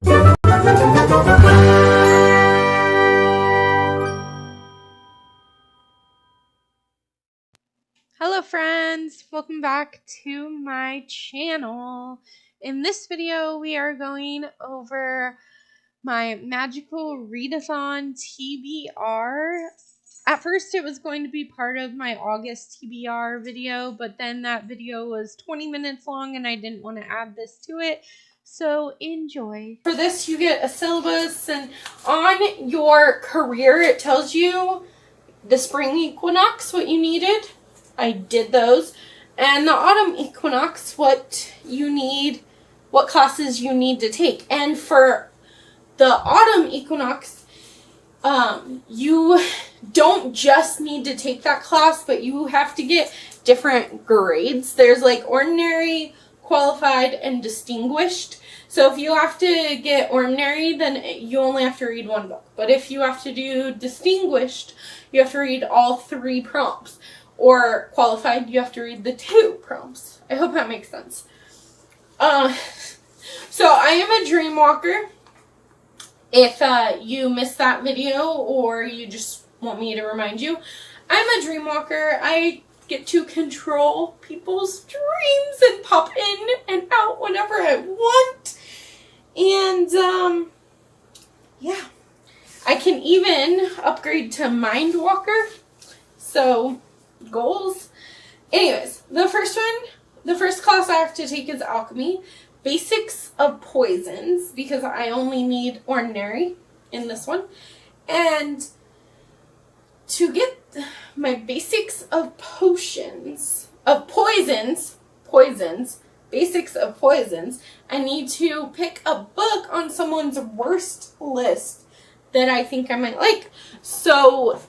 Hello friends, welcome back to my channel. In this video we are going over my magical readathon TBR. At first it was going to be part of my August TBR video, but then that video was 20 minutes long and I didn't want to add this to it. So enjoy. For this you get a syllabus, and on your career it tells you the spring equinox what you needed. I did those. And the autumn equinox, what you need, what classes you need to take. And for the autumn equinox, you don't just need to take that class, but you have to get different grades. There's like ordinary, qualified, and distinguished. So if you have to get ordinary, then you only have to read one book. But if you have to do distinguished, you have to read all 3 prompts. Or qualified, you have to read the 2 prompts. I hope that makes sense. So I am a dream walker. If you missed that video or you just want me to remind you, I'm a dream walker. I get to control people's dreams and pop in and out whenever I want. And yeah, I can even upgrade to mind walker. So goals. Anyways, the first class I have to take is alchemy, basics of poisons, because I only need ordinary in this one. And to get my basics of potions, of poisons, basics of poisons, I need to pick a book on someone's worst list that I think I might like. So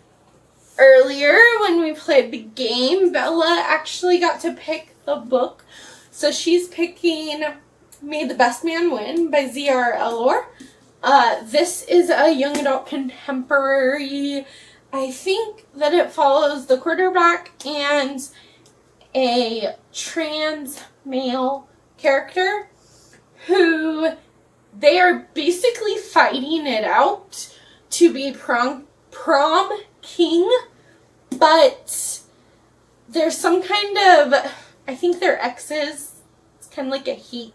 earlier, when we played the game, Bella actually got to pick the book. So she's picking May the Best Man Win by Z.R. Elor. This is a young adult contemporary. I think that it follows the quarterback and a trans male character who they are basically fighting it out to be prom king, but there's some kind of, I think they're exes. It's kind of like a hate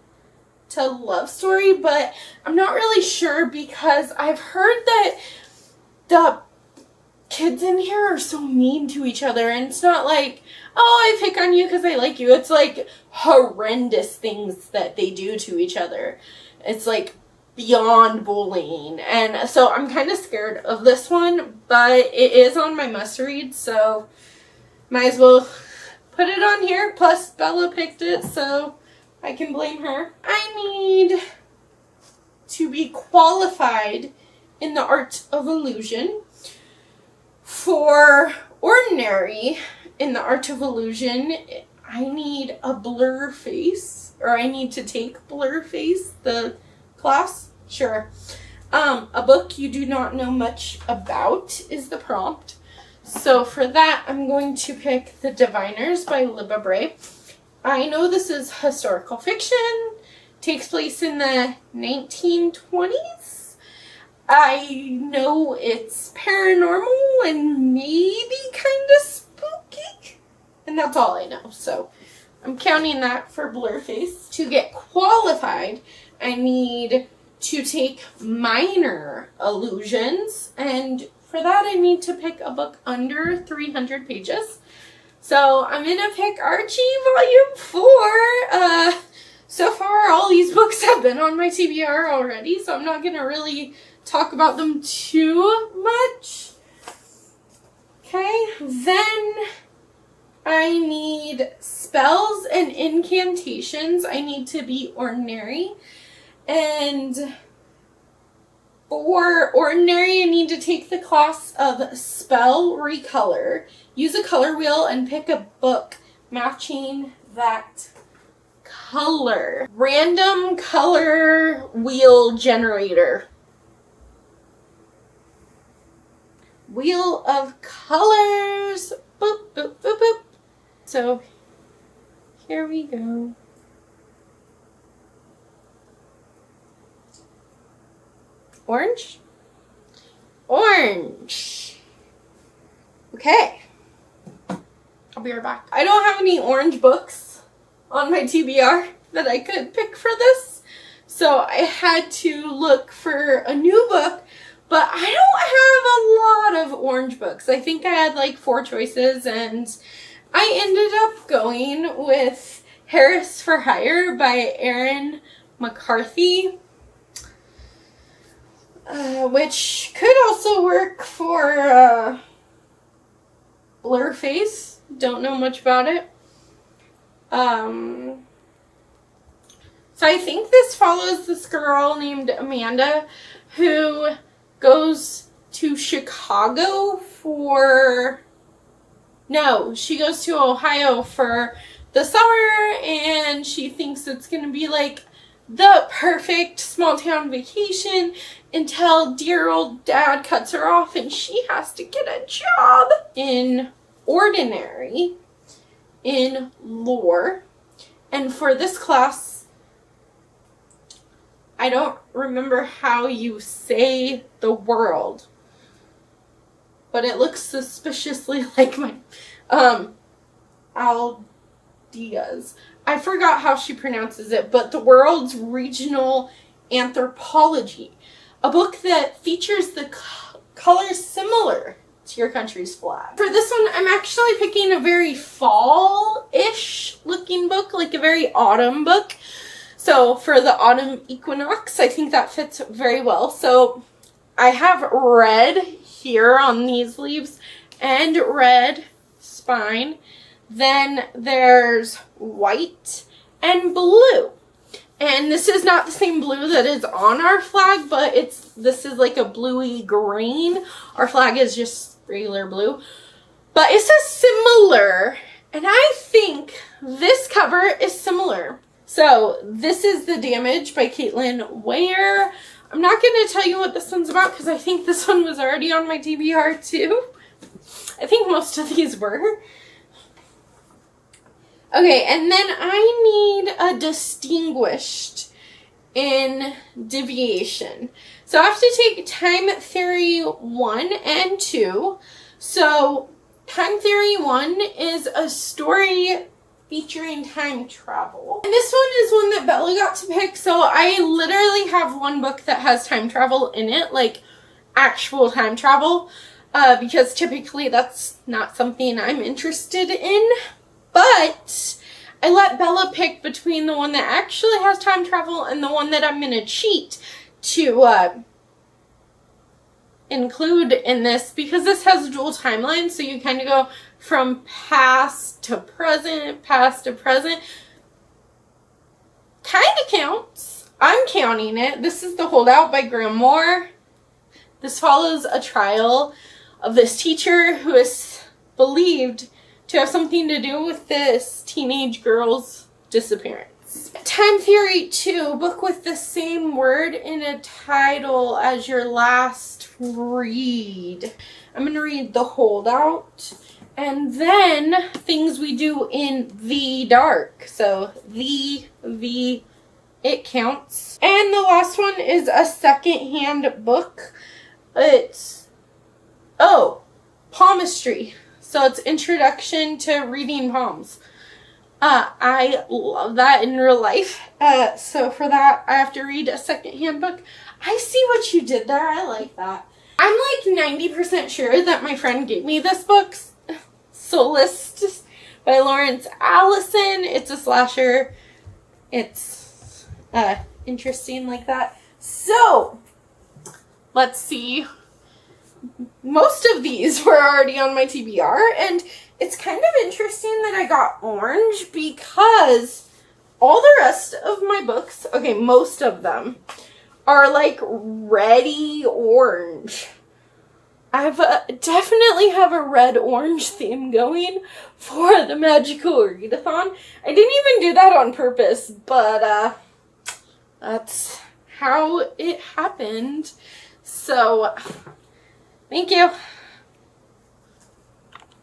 to love story, but I'm not really sure because I've heard that the kids in here are so mean to each other, and it's not like, oh, I pick on you because I like you. It's like horrendous things that they do to each other. It's like beyond bullying, and so I'm kind of scared of this one, but it is on my must read, so might as well put it on here. Plus Bella picked it, so I can blame her. I need to be qualified in the art of illusion. For ordinary in the art of illusion, I need a blur face, or I need to take blur face, the class. Sure. A book you do not know much about is the prompt. So for that, I'm going to pick The Diviners by Libba Bray. I know this is historical fiction, takes place in the 1920s. I know it's paranormal and maybe kind of spooky, and that's all I know. So I'm counting that for Blurface. To get qualified, I need to take minor illusions, and for that I need to pick a book under 300 pages. So I'm gonna pick Archie Volume 4. So far all these books have been on my TBR already, so I'm not gonna really talk about them too much. Okay, then I need spells and incantations. I need to be ordinary. And for ordinary, I need to take the class of Spell Recolor. Use a color wheel and pick a book matching that color. Random color wheel generator. Wheel of colors. Boop, boop, boop, boop. So here we go. Orange? Orange. Okay. I'll be right back. I don't have any orange books on my TBR that I could pick for this. So I had to look for a new book, but I don't have a lot of orange books. I think I had like 4 choices, and I ended up going with Harris for Hire by Erin McCarthy, which could also work for Blurface. Don't know much about it. So I think this follows this girl named Amanda who goes to Chicago for... No, she goes to Ohio for the summer, and she thinks it's going to be like the perfect small town vacation until dear old dad cuts her off and she has to get a job in ordinary in lore. And for this class, I don't remember how you say the world, but it looks suspiciously like my Aldeas. I forgot how she pronounces it, but the world's regional anthropology, a book that features the colors similar to your country's flag. For this one, I'm actually picking a very fall-ish looking book, like a very autumn book. So for the autumn equinox, I think that fits very well. So I have red here on these leaves and red spine. Then there's white and blue. And this is not the same blue that is on our flag, but this is like a bluey green. Our flag is just regular blue. But it says similar, and I think this cover is similar. So this is The Damage by Caitlin Ware. I'm not going to tell you what this one's about because I think this one was already on my TBR too. I think most of these were. Okay, and then I need a distinguished in deviation. So I have to take Time Theory 1 and 2. So Time Theory 1 is a story featuring time travel. And this one is one that Bella got to pick, so I literally have one book that has time travel in it, like actual time travel, because typically that's not something I'm interested in. But I let Bella pick between the one that actually has time travel and the one that I'm going to cheat to include in this, because this has dual timelines, so you kind of go from past to present. Kind of counts. I'm counting it. This is The Holdout by Graham Moore. This follows a trial of this teacher who is believed to have something to do with this teenage girl's disappearance. Time Theory 2, book with the same word in a title as your last read. I'm going to read The Holdout, and then Things We Do in the Dark. So it counts. And the last one is a second-hand book. It's, palmistry. So it's Introduction to Reading Palms. I love that in real life. So for that, I have to read a second-hand book. I see what you did there. I like that. I'm like 90% sure that my friend gave me this book, Solist by Lawrence Allison. It's a slasher. It's interesting like that. So let's see. Most of these were already on my TBR, and it's kind of interesting that I got orange because all the rest of my books, okay, most of them, are like reddy orange. I've definitely have a red-orange theme going for the magical ReadAthon. I didn't even do that on purpose, but that's how it happened. So, thank you.